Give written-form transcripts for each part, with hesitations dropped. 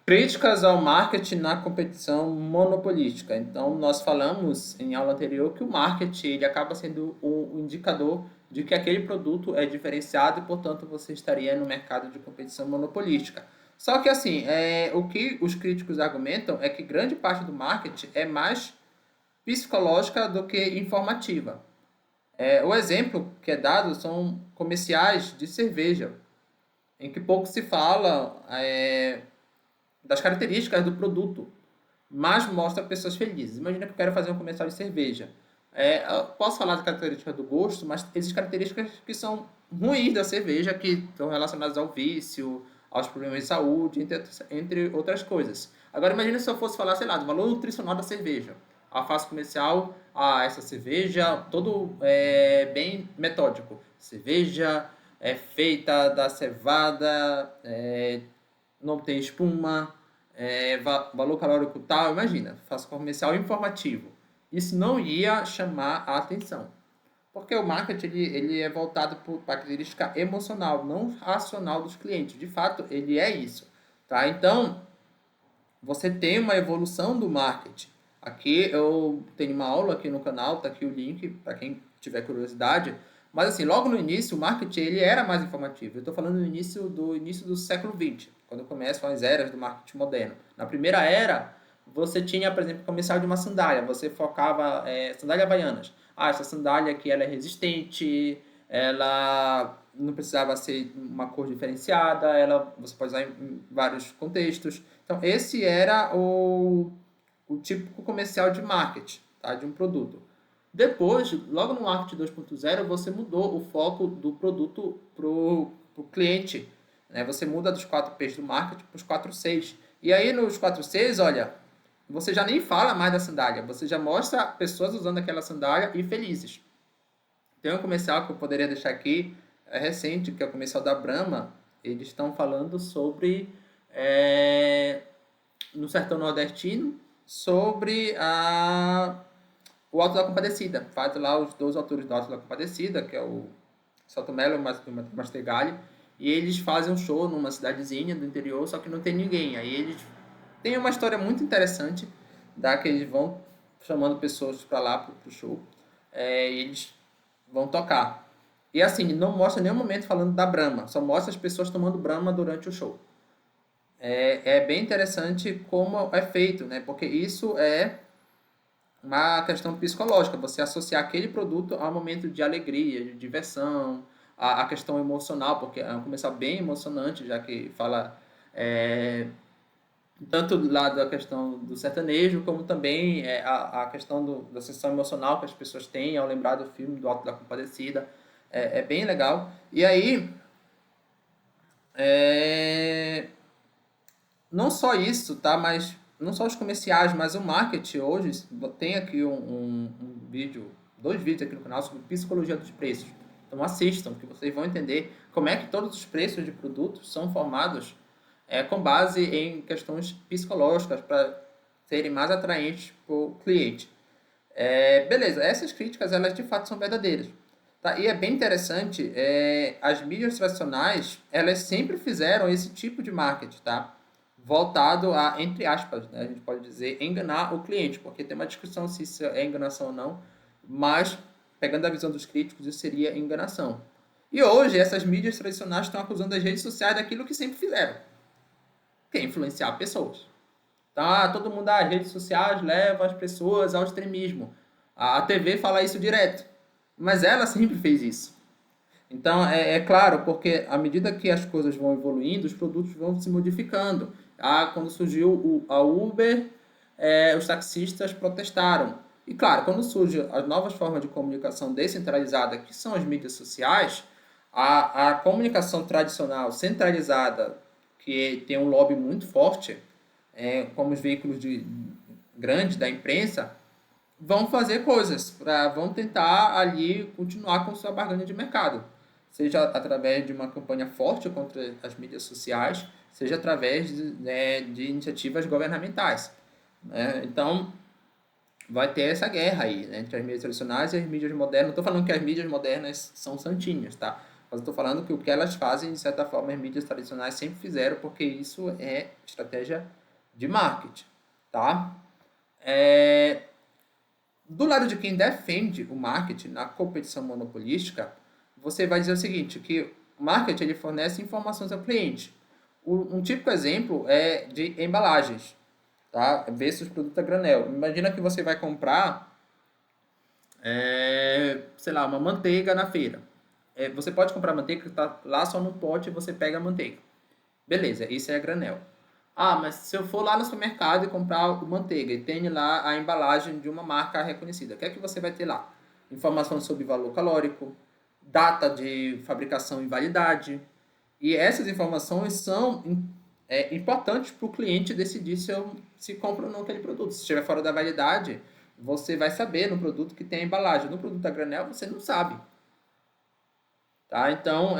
Críticas ao marketing na competição monopolística. Então, nós falamos em aula anterior que o marketing ele acaba sendo um indicador de que aquele produto é diferenciado e, portanto, você estaria no mercado de competição monopolística. Só que, assim, o que os críticos argumentam é que grande parte do marketing é mais psicológica do que informativa. O exemplo que é dado são comerciais de cerveja, em que pouco se fala das características do produto, mas mostra pessoas felizes. Imagina que eu quero fazer um comercial de cerveja. Eu posso falar das características do gosto, mas existem características que são ruins da cerveja, que estão relacionadas ao vício, aos problemas de saúde, entre outras coisas. Agora, imagina se eu fosse falar, sei lá, do valor nutricional da cerveja. A face comercial, essa cerveja, todo bem metódico. Cerveja é feita da cevada, não tem espuma, valor calórico tal, imagina, faço comercial informativo. Isso não ia chamar a atenção. Porque o marketing ele é voltado para a característica emocional, não racional dos clientes. De fato, ele é isso. Tá? Então, você tem uma evolução do marketing. Aqui eu tenho uma aula aqui no canal, tá aqui o link para quem tiver curiosidade. Mas assim, logo no início, o marketing ele era mais informativo. Eu estou falando no início do século XX, quando começam as eras do marketing moderno. Na primeira era, você tinha, por exemplo, comercial de uma sandália. Você focava sandália havaianas. Essa sandália aqui ela é resistente, ela não precisava ser uma cor diferenciada, você pode usar em vários contextos. Então, esse era o típico comercial de marketing, tá? De um produto. Depois, logo no marketing 2.0, você mudou o foco do produto para o cliente. Né? Você muda dos 4 P's do marketing para os 4 C's. E aí, nos 4 C's, olha, você já nem fala mais da sandália. Você já mostra pessoas usando aquela sandália e felizes. Tem um comercial que eu poderia deixar aqui, recente, que é o comercial da Brahma. Eles estão falando sobre, no sertão nordestino, sobre o Alto da Compadecida. Faz lá os 2 autores do Alto da Compadecida, que é o Celto Mello e o Mastroianni, e eles fazem um show numa cidadezinha do interior, só que não tem ninguém. Aí eles têm uma história muito interessante, que eles vão chamando pessoas para lá, para o show, e eles vão tocar. E assim, não mostra nenhum momento falando da Brahma, só mostra as pessoas tomando Brahma durante o show. É bem interessante como é feito, né? Porque isso é uma questão psicológica, você associar aquele produto a um momento de alegria, de diversão, a questão emocional, porque é um comercial bem emocionante, já que fala tanto lá da questão do sertanejo, como também a questão da sensação emocional que as pessoas têm ao lembrar do filme do Alto da Compadecida. É bem legal. E aí, não só isso, tá? Mas não só os comerciais, mas o marketing hoje tem aqui um vídeo, 2 vídeos aqui no canal sobre psicologia dos preços. Então assistam, que vocês vão entender como é que todos os preços de produtos são formados com base em questões psicológicas para serem mais atraentes para o cliente. Beleza, essas críticas elas de fato são verdadeiras. Tá? E é bem interessante, as mídias tradicionais elas sempre fizeram esse tipo de marketing, tá? Voltado a, entre aspas, né, a gente pode dizer, enganar o cliente, porque tem uma discussão se isso é enganação ou não, mas, pegando a visão dos críticos, isso seria enganação. E hoje, essas mídias tradicionais estão acusando as redes sociais daquilo que sempre fizeram, que é influenciar pessoas. Tá? Todo mundo, as redes sociais levam as pessoas ao extremismo. A TV fala isso direto, mas ela sempre fez isso. Então, é claro, porque à medida que as coisas vão evoluindo, os produtos vão se modificando. Quando surgiu a Uber, os taxistas protestaram. E claro, quando surgem as novas formas de comunicação descentralizada, que são as mídias sociais, a comunicação tradicional centralizada, que tem um lobby muito forte, como os veículos grandes da imprensa, vão fazer coisas, vão tentar ali continuar com sua barganha de mercado. Seja através de uma campanha forte contra as mídias sociais, seja através de iniciativas governamentais. Né? Então, vai ter essa guerra aí, né, entre as mídias tradicionais e as mídias modernas. Não estou falando que as mídias modernas são santinhas, tá? Mas eu estou falando que o que elas fazem, de certa forma, as mídias tradicionais sempre fizeram, porque isso é estratégia de marketing, tá? Do lado de quem defende o marketing na competição monopolística, você vai dizer o seguinte, que o marketing ele fornece informações ao cliente. Um típico exemplo é de embalagens, tá? Versus produto a granel. Imagina que você vai comprar, sei lá, uma manteiga na feira. Você pode comprar manteiga que está lá só no pote e você pega a manteiga. Beleza, isso é a granel. Ah, mas se eu for lá no supermercado e comprar manteiga e tem lá a embalagem de uma marca reconhecida, o que é que você vai ter lá? Informação sobre valor calórico, data de fabricação e validade. E essas informações são importantes para o cliente decidir se compra ou não aquele produto. Se estiver fora da validade, você vai saber no produto que tem a embalagem. No produto a granel, você não sabe. Tá? Então,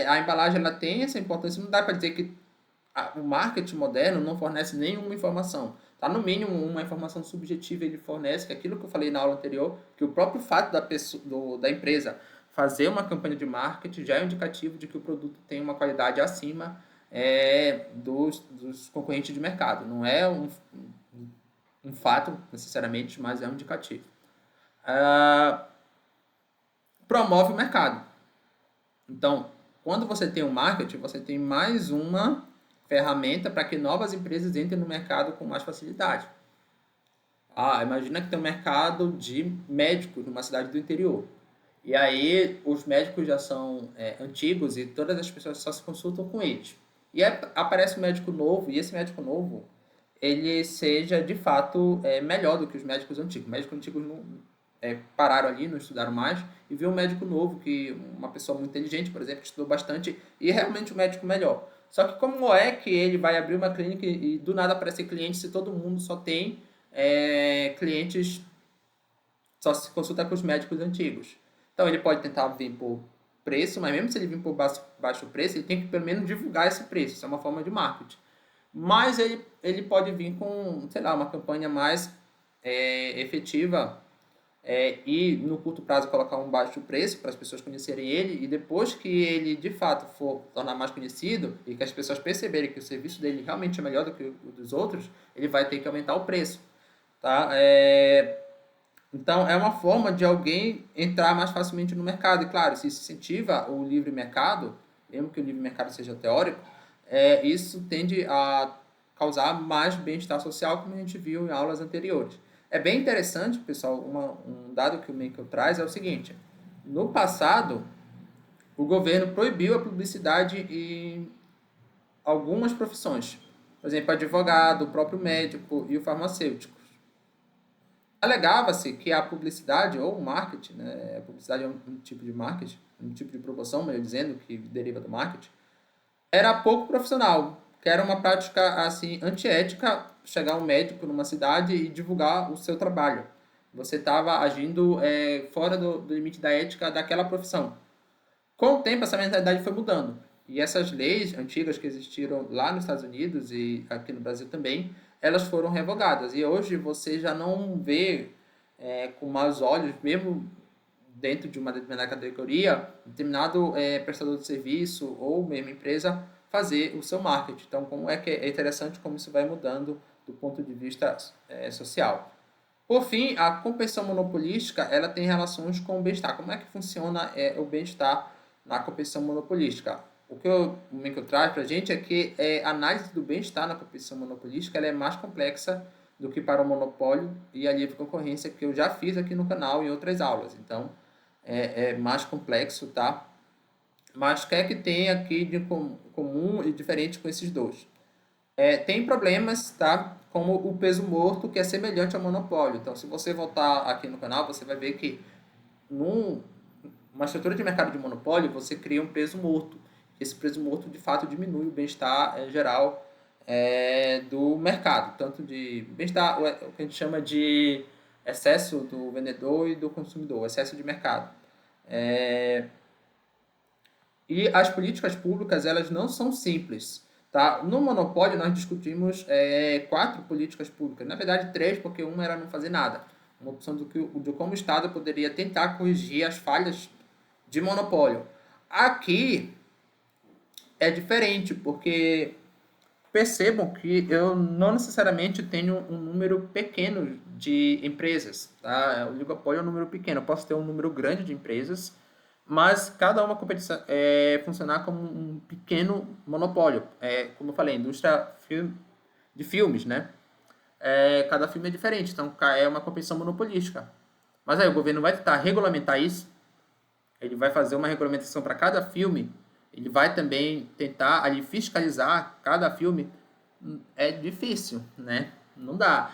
a embalagem ela tem essa importância. Não dá para dizer que o marketing moderno não fornece nenhuma informação. Tá? No mínimo, uma informação subjetiva ele fornece, que é aquilo que eu falei na aula anterior, que o próprio fato da empresa fazer uma campanha de marketing já é um indicativo de que o produto tem uma qualidade acima dos concorrentes de mercado. Não é um fato, necessariamente, mas é um indicativo. Promove o mercado. Então, quando você tem o marketing, você tem mais uma ferramenta para que novas empresas entrem no mercado com mais facilidade. Imagina que tem um mercado de médicos numa cidade do interior. E aí os médicos já são antigos e todas as pessoas só se consultam com eles. E aí aparece um médico novo, e esse médico novo, ele seja de fato melhor do que os médicos antigos. Os médicos antigos não, pararam ali, não estudaram mais, e viu um médico novo, uma pessoa muito inteligente, por exemplo, que estudou bastante, e é realmente um médico melhor. Só que como é que ele vai abrir uma clínica e do nada aparecer cliente se todo mundo só tem clientes, só se consulta com os médicos antigos? Então ele pode tentar vir por preço, mas mesmo se ele vir por baixo preço, ele tem que pelo menos divulgar esse preço, isso é uma forma de marketing. Mas ele pode vir com, sei lá, uma campanha mais efetiva e no curto prazo colocar um baixo preço para as pessoas conhecerem ele, e depois que ele de fato for tornar mais conhecido e que as pessoas perceberem que o serviço dele realmente é melhor do que o dos outros, ele vai ter que aumentar o preço, tá? Então é uma forma de alguém entrar mais facilmente no mercado, e claro, se incentiva o livre mercado, mesmo que o livre mercado seja teórico, isso tende a causar mais bem-estar social, como a gente viu em aulas anteriores. É bem interessante, pessoal, um dado que o Menkel traz é o seguinte: no passado, o governo proibiu a publicidade em algumas profissões, por exemplo, advogado, o próprio médico e o farmacêutico. Alegava-se que a publicidade ou o marketing, né, a publicidade é um tipo de marketing, um tipo de promoção, melhor dizendo, que deriva do marketing, era pouco profissional, que era uma prática assim antiética chegar um médico numa cidade e divulgar o seu trabalho. Você estava agindo fora do limite da ética daquela profissão. Com o tempo, essa mentalidade foi mudando. E essas leis antigas que existiram lá nos Estados Unidos e aqui no Brasil também, elas foram revogadas. E hoje você já não vê com maus olhos, mesmo dentro de uma determinada categoria, determinado prestador de serviço ou mesmo empresa fazer o seu marketing. Então, como é que é interessante como isso vai mudando do ponto de vista social. Por fim, a competição monopolística ela tem relações com o bem-estar. Como é que funciona o bem-estar na competição monopolística? O que eu trago para a gente é que a análise do bem-estar na competição monopolística ela é mais complexa do que para o monopólio e a livre concorrência, que eu já fiz aqui no canal em outras aulas. Então, é mais complexo, tá? Mas o que é que tem aqui de comum e diferente com esses dois? Tem problemas, tá? Como o peso morto, que é semelhante ao monopólio. Então, se você voltar aqui no canal, você vai ver que numa estrutura de mercado de monopólio, você cria um peso morto. Esse peso morto, de fato, diminui o bem-estar geral do mercado. Tanto de bem-estar, o que a gente chama de excesso do vendedor e do consumidor, excesso de mercado. E as políticas públicas, elas não são simples. Tá? No monopólio, nós discutimos 4 políticas públicas. Na verdade, 3, porque uma era não fazer nada. Uma opção de como o Estado poderia tentar corrigir as falhas de monopólio. Aqui é diferente, porque percebam que eu não necessariamente tenho um número pequeno de empresas, tá? O oligopólio é um número pequeno, eu posso ter um número grande de empresas, mas cada uma competição funcionar como um pequeno monopólio. Como eu falei, de filmes, né? Cada filme é diferente, então é uma competição monopolística. Mas aí o governo vai tentar regulamentar isso, ele vai fazer uma regulamentação para cada filme, ele vai também tentar ali fiscalizar cada filme. É difícil, né? Não dá.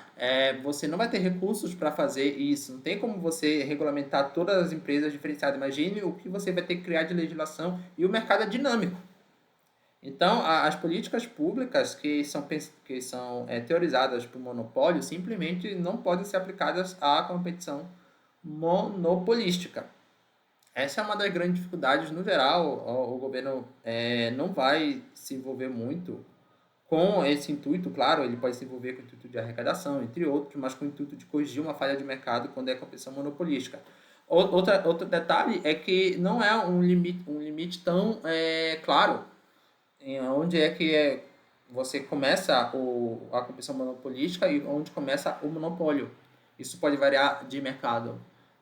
Você não vai ter recursos para fazer isso. Não tem como você regulamentar todas as empresas diferenciadas. Imagine o que você vai ter que criar de legislação, e o mercado é dinâmico. Então, as políticas públicas que são teorizadas para o monopólio simplesmente não podem ser aplicadas à competição monopolística. Essa é uma das grandes dificuldades no geral. O governo não vai se envolver muito com esse intuito. Claro, ele pode se envolver com o intuito de arrecadação, entre outros, mas com o intuito de corrigir uma falha de mercado quando é competição monopolística. Outro detalhe é que não é um limite tão claro em onde você começa a competição monopolística e onde começa o monopólio. Isso pode variar de mercado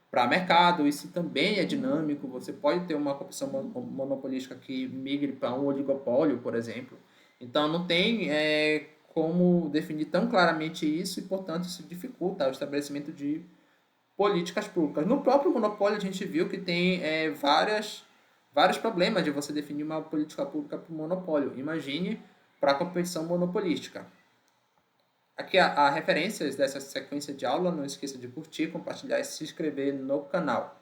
para mercado, isso também é dinâmico. Você pode ter uma competição monopolística que migre para um oligopólio, por exemplo. Então, não tem como definir tão claramente isso e, portanto, isso dificulta o estabelecimento de políticas públicas. No próprio monopólio, a gente viu que tem vários problemas de você definir uma política pública para o monopólio. Imagine para a competição monopolística. Aqui há referências dessa sequência de aula. Não esqueça de curtir, compartilhar e se inscrever no canal.